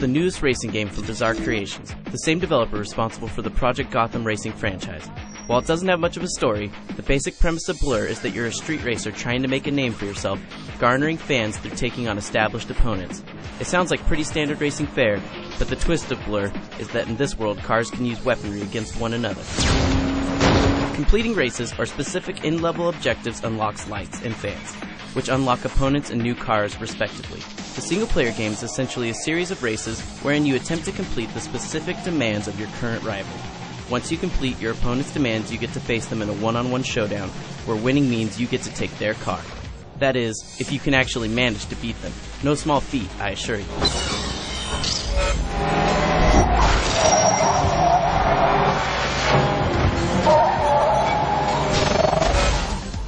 the newest racing game from Bizarre Creations, the same developer responsible for the Project Gotham Racing franchise. While it doesn't have much of a story, the basic premise of Blur is that you're a street racer trying to make a name for yourself, garnering fans through taking on established opponents. It sounds like pretty standard racing fare, but the twist of Blur is that in this world, cars can use weaponry against one another. Completing races or specific in-level objectives unlocks lights and fans, which unlock opponents and new cars respectively. The single-player game is essentially a series of races wherein you attempt to complete the specific demands of your current rival. Once you complete your opponent's demands, you get to face them in a one-on-one showdown, where winning means you get to take their car. That is, if you can actually manage to beat them. No small feat, I assure you.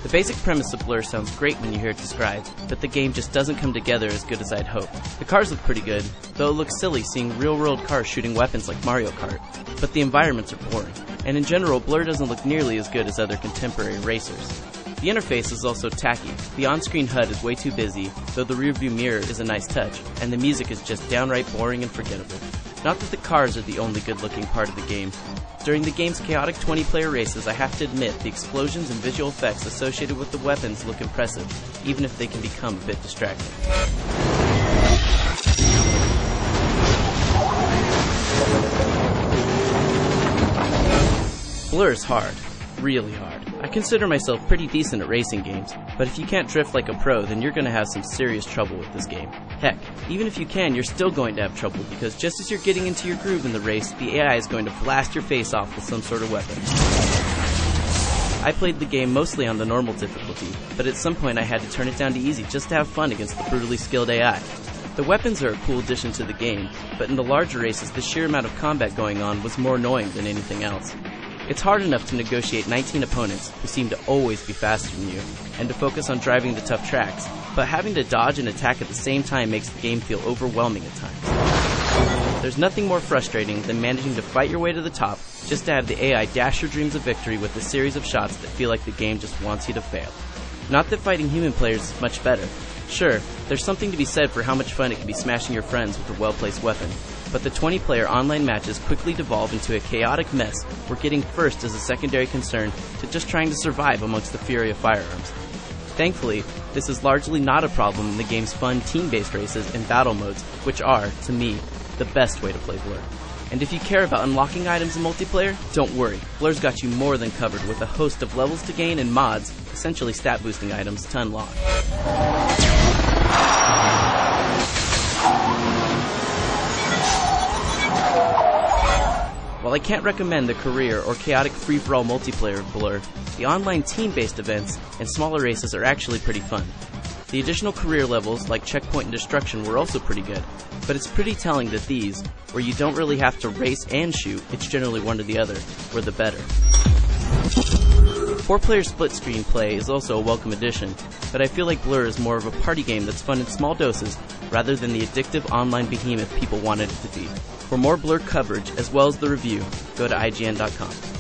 The basic premise of Blur sounds great when you hear it described, but the game just doesn't come together as good as I'd hoped. The cars look pretty good, though it looks silly seeing real-world cars shooting weapons like Mario Kart, but the environments are boring, and in general, Blur doesn't look nearly as good as other contemporary racers. The interface is also tacky. The on-screen HUD is way too busy, though the rearview mirror is a nice touch, and the music is just downright boring and forgettable. Not that the cars are the only good-looking part of the game. During the game's chaotic 20-player races, I have to admit the explosions and visual effects associated with the weapons look impressive, even if they can become a bit distracting. Blur is hard. Really hard. I consider myself pretty decent at racing games, but if you can't drift like a pro, then you're going to have some serious trouble with this game. Heck, even if you can, you're still going to have trouble because just as you're getting into your groove in the race, the AI is going to blast your face off with some sort of weapon. I played the game mostly on the normal difficulty, but at some point I had to turn it down to easy just to have fun against the brutally skilled AI. The weapons are a cool addition to the game, but in the larger races the sheer amount of combat going on was more annoying than anything else. It's hard enough to negotiate 19 opponents who seem to always be faster than you, and to focus on driving the tough tracks, but having to dodge and attack at the same time makes the game feel overwhelming at times. There's nothing more frustrating than managing to fight your way to the top just to have the AI dash your dreams of victory with a series of shots that feel like the game just wants you to fail. Not that fighting human players is much better. Sure, there's something to be said for how much fun it can be smashing your friends with a well-placed weapon, but the 20-player online matches quickly devolve into a chaotic mess where getting first is a secondary concern to just trying to survive amongst the fury of firearms. Thankfully, this is largely not a problem in the game's fun team-based races and battle modes, which are, to me, the best way to play Blur. And if you care about unlocking items in multiplayer, don't worry, Blur's got you more than covered with a host of levels to gain and mods, essentially stat-boosting items, to unlock. While I can't recommend the career or chaotic free-for-all multiplayer of Blur, the online team-based events and smaller races are actually pretty fun. The additional career levels, like Checkpoint and Destruction, were also pretty good, but it's pretty telling that these, where you don't really have to race and shoot, it's generally one or the other, were the better. 4-player split-screen play is also a welcome addition, but I feel like Blur is more of a party game that's fun in small doses, rather than the addictive online behemoth people wanted it to be. For more Blur coverage, as well as the review, go to IGN.com.